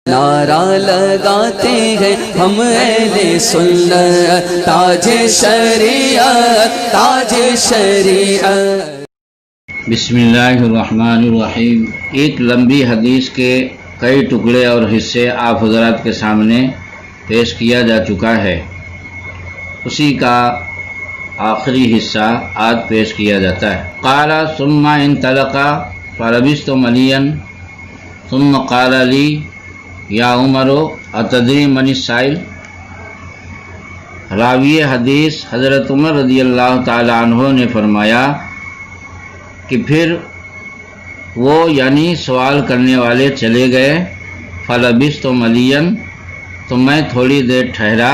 نعرہ لگاتے ہیں ہم اہل سنت، تاج شریعت، تاج شریعت۔ بسم اللہ الرحمن الرحیم۔ ایک لمبی حدیث کے کئی ٹکڑے اور حصے آپ حضرات کے سامنے پیش کیا جا چکا ہے، اسی کا آخری حصہ آج پیش کیا جاتا ہے۔ قال ثم انطلق فلبثت مليا ثم قال لي یا عمر اتدری من السائل۔ راوی حدیث حضرت عمر رضی اللہ تعالی عنہ نے فرمایا کہ پھر وہ یعنی سوال کرنے والے چلے گئے، فلبثت مليا تو میں تھوڑی دیر ٹھہرا،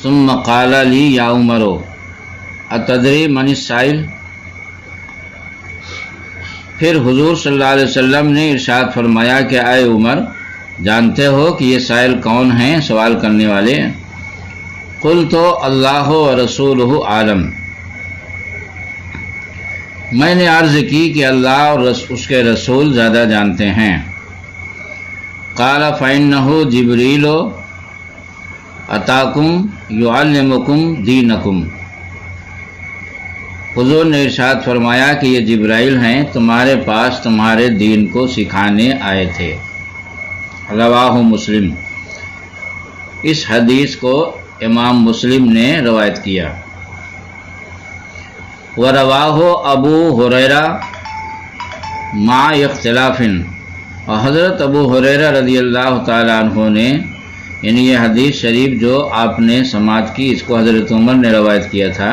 ثم قال لی یا عمر اتدری من السائل، پھر حضور صلی اللہ علیہ وسلم نے ارشاد فرمایا کہ اے عمر جانتے ہو کہ یہ سائل کون ہیں، سوال کرنے والے؟ قلت اللہ و رسولہ عالم، میں نے عرض کی کہ اللہ اور اس کے رسول زیادہ جانتے ہیں۔ قال فإنہ جبریل اتاکم یعلمکم دینکم، حضور نے ارشاد فرمایا کہ یہ جبرائیل ہیں، تمہارے پاس تمہارے دین کو سکھانے آئے تھے۔ رواہ مسلم، اس حدیث کو امام مسلم نے روایت کیا۔ ورواہ ابو ہریرہ مع اختلاف، اور حضرت ابو ہریرہ رضی اللہ تعالیٰ عنہ نے یعنی یہ حدیث شریف جو آپ نے سماعت کی، اس کو حضرت عمر نے روایت کیا تھا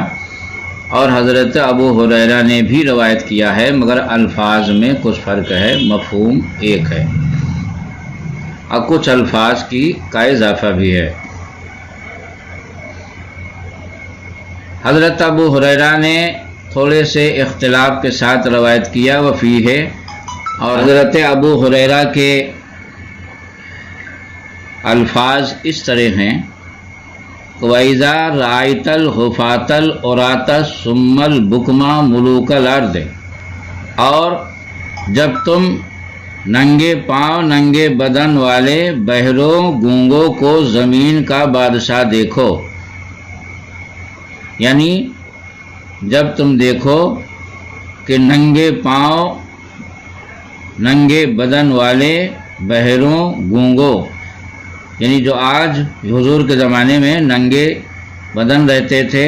اور حضرت ابو ہریرہ نے بھی روایت کیا ہے، مگر الفاظ میں کچھ فرق ہے، مفہوم ایک ہے اور کچھ الفاظ کا اضافہ بھی ہے۔ حضرت ابو ہریرہ نے تھوڑے سے اختلاف کے ساتھ روایت کیا وفیہ، اور حضرت ابو ہریرہ کے الفاظ اس طرح ہیں، وَإِذَا رَأَيْتَ الْحُفَاةَ الْعُرَاةَ ثُمَّ الْبُكْمَ مُلُوكَ الْأَرْضِ، اور جب تم ننگے پاؤں ننگے بدن والے بہروں گونگوں کو زمین کا بادشاہ دیکھو، یعنی جب تم دیکھو کہ ننگے پاؤں ننگے بدن والے بہروں گونگوں، یعنی جو آج حضور کے زمانے میں ننگے بدن رہتے تھے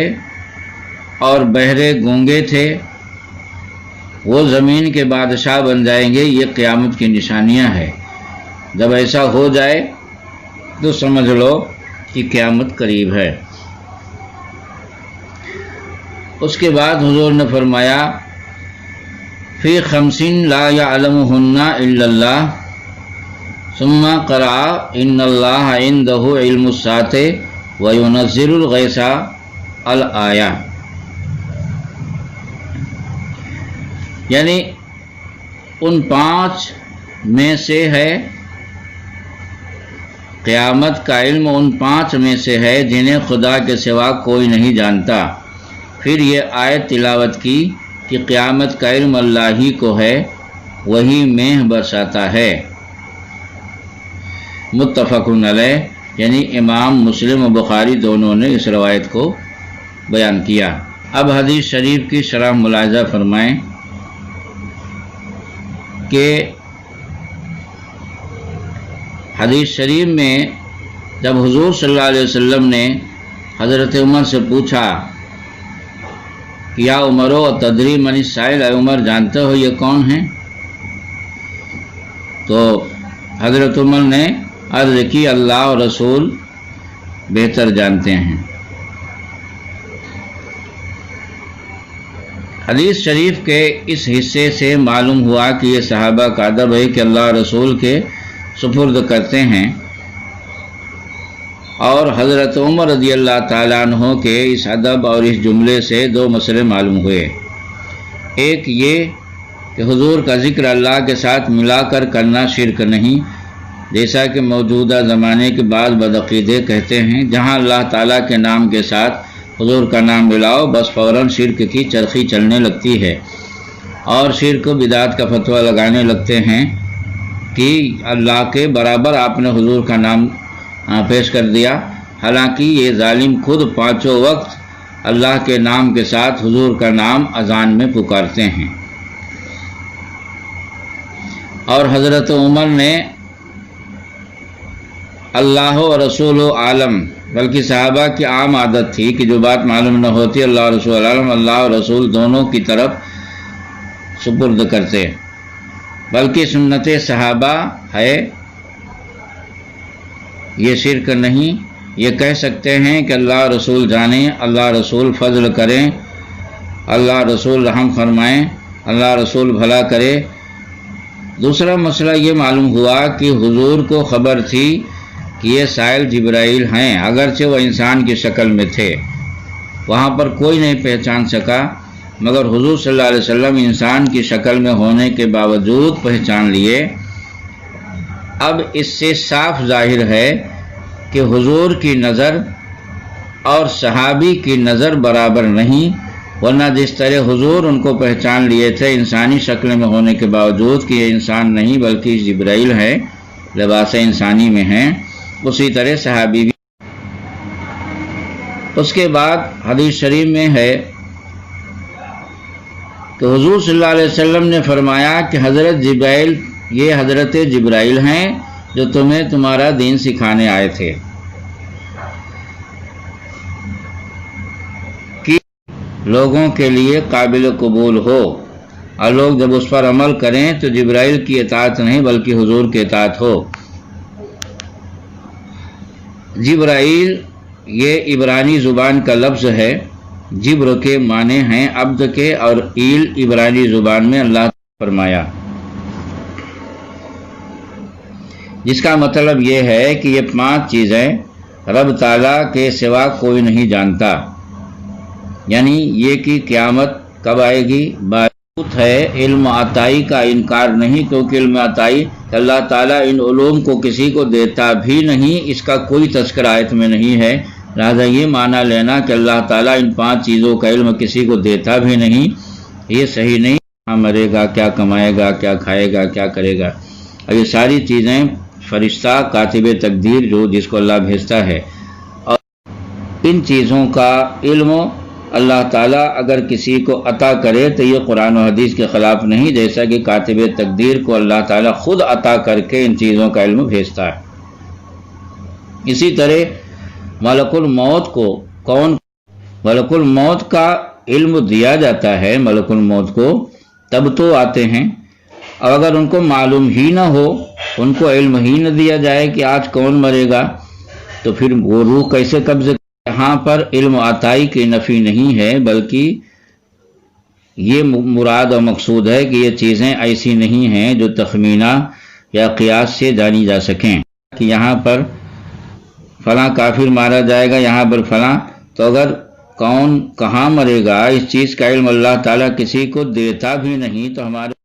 اور بہرے گونگے تھے، وہ زمین کے بادشاہ بن جائیں گے، یہ قیامت کی نشانیاں ہیں۔ جب ایسا ہو جائے تو سمجھ لو کہ قیامت قریب ہے۔ اس کے بعد حضور نے فرمایا فی خمسین لا یعلمہن الا اللہ، ثم قرأ ان اللہ عندہ علم الساعۃ وینزل الغیث الآیہ، یعنی ان 5 میں سے ہے، قیامت کا علم ان 5 میں سے ہے جنہیں خدا کے سوا کوئی نہیں جانتا۔ پھر یہ آیت تلاوت کی کہ قیامت کا علم اللہ ہی کو ہے، وہی مہ برساتا ہے۔ متفق علیہ، یعنی امام مسلم و بخاری دونوں نے اس روایت کو بیان کیا۔ اب حدیث شریف کی شرح ملاحظہ فرمائیں کہ حدیث شریف میں جب حضور صلی اللہ علیہ وسلم نے حضرت عمر سے پوچھا کہ یا عمرو تدری من السائل، اے عمر جانتے ہو یہ کون ہیں، تو حضرت عمر نے عرض کی اللہ اور رسول بہتر جانتے ہیں۔ حدیث شریف کے اس حصے سے معلوم ہوا کہ یہ صحابہ کا ادب ہے کہ اللہ رسول کے سپرد کرتے ہیں، اور حضرت عمر رضی اللہ تعالیٰ عنہ کے اس ادب اور اس جملے سے 2 مسئلے معلوم ہوئے۔ ایک یہ کہ حضور کا ذکر اللہ کے ساتھ ملا کر کرنا شرک نہیں، جیسا کہ موجودہ زمانے کے بعض بدعقیدے کہتے ہیں جہاں اللہ تعالیٰ کے نام کے ساتھ حضور کا نام ملاؤ بس فوراً شرک کی چرخی چلنے لگتی ہے، اور شرک و بدعت کا فتویٰ لگانے لگتے ہیں کہ اللہ کے برابر آپ نے حضور کا نام پیش کر دیا، حالانکہ یہ ظالم خود پانچوں وقت اللہ کے نام کے ساتھ حضور کا نام اذان میں پکارتے ہیں۔ اور حضرت عمر نے اللہ و رسول عالم، بلکہ صحابہ کی عام عادت تھی کہ جو بات معلوم نہ ہوتی اللہ و رسول عالم، اللہ و رسول دونوں کی طرف سپرد کرتے، بلکہ سنت صحابہ ہے، یہ شرک نہیں۔ یہ کہہ سکتے ہیں کہ اللہ رسول جانیں، اللہ رسول فضل کریں، اللہ رسول رحم فرمائیں، اللہ رسول بھلا کرے۔ دوسرا مسئلہ یہ معلوم ہوا کہ حضور کو خبر تھی کہ یہ سائل جبرائیل ہیں، اگرچہ وہ انسان کی شکل میں تھے، وہاں پر کوئی نہیں پہچان سکا، مگر حضور صلی اللہ علیہ وسلم انسان کی شکل میں ہونے کے باوجود پہچان لیے۔ اب اس سے صاف ظاہر ہے کہ حضور کی نظر اور صحابی کی نظر برابر نہیں، ورنہ جس طرح حضور ان کو پہچان لیے تھے انسانی شکل میں ہونے کے باوجود کہ یہ انسان نہیں بلکہ جبرائیل ہے، لباس انسانی میں ہیں، اسی طرح صحابی بھی۔ اس کے بعد حدیث شریف میں ہے کہ حضور صلی اللہ علیہ وسلم نے فرمایا کہ حضرت جبرائیل، یہ حضرت جبرائیل ہیں جو تمہیں تمہارا دین سکھانے آئے تھے، کہ لوگوں کے لیے قابل قبول ہو، اور لوگ جب اس پر عمل کریں تو جبرائیل کی اطاعت نہیں بلکہ حضور کی اطاعت ہو۔ جبرائیل یہ عبرانی زبان کا لفظ ہے، جبر کے معنی ہیں عبد کے، اور ایل عبرانی زبان میں اللہ نے فرمایا، جس کا مطلب یہ ہے کہ یہ 5 چیزیں رب تعالیٰ کے سوا کوئی نہیں جانتا، یعنی یہ کہ قیامت کب آئے گی، بات ہے علم عطائی کا انکار نہیں، کیونکہ علم عطائی اللہ تعالیٰ ان علوم کو کسی کو دیتا بھی نہیں، اس کا کوئی تذکرہ آیت میں نہیں ہے، لہذا یہ معنی لینا کہ اللہ تعالیٰ ان 5 چیزوں کا علم کسی کو دیتا بھی نہیں، یہ صحیح نہیں۔ کہاں مرے گا، کیا کمائے گا، کیا کھائے گا، کیا کرے گا، اور یہ ساری چیزیں فرشتہ کاتب تقدیر جو جس کو اللہ بھیجتا ہے، اور ان چیزوں کا علم اللہ تعالیٰ اگر کسی کو عطا کرے تو یہ قرآن و حدیث کے خلاف نہیں، جیسا کہ کاتب تقدیر کو اللہ تعالیٰ خود عطا کر کے ان چیزوں کا علم بھیجتا ہے۔ اسی طرح ملک الموت کو ملک الموت کا علم دیا جاتا ہے، ملک الموت کو تب تو آتے ہیں، اور اگر ان کو معلوم ہی نہ ہو، ان کو علم ہی نہ دیا جائے کہ آج کون مرے گا، تو پھر وہ روح کیسے قبض؟ یہاں پر علم عطائی کی نفی نہیں ہے، بلکہ یہ مراد و مقصود ہے کہ یہ چیزیں ایسی نہیں ہیں جو تخمینہ یا قیاس سے جانی جا سکیں، کہ یہاں پر فلاں کافر مارا جائے گا، یہاں پر فلاں، تو اگر کون کہاں مرے گا اس چیز کا علم اللہ تعالیٰ کسی کو دیتا بھی نہیں، تو ہمارے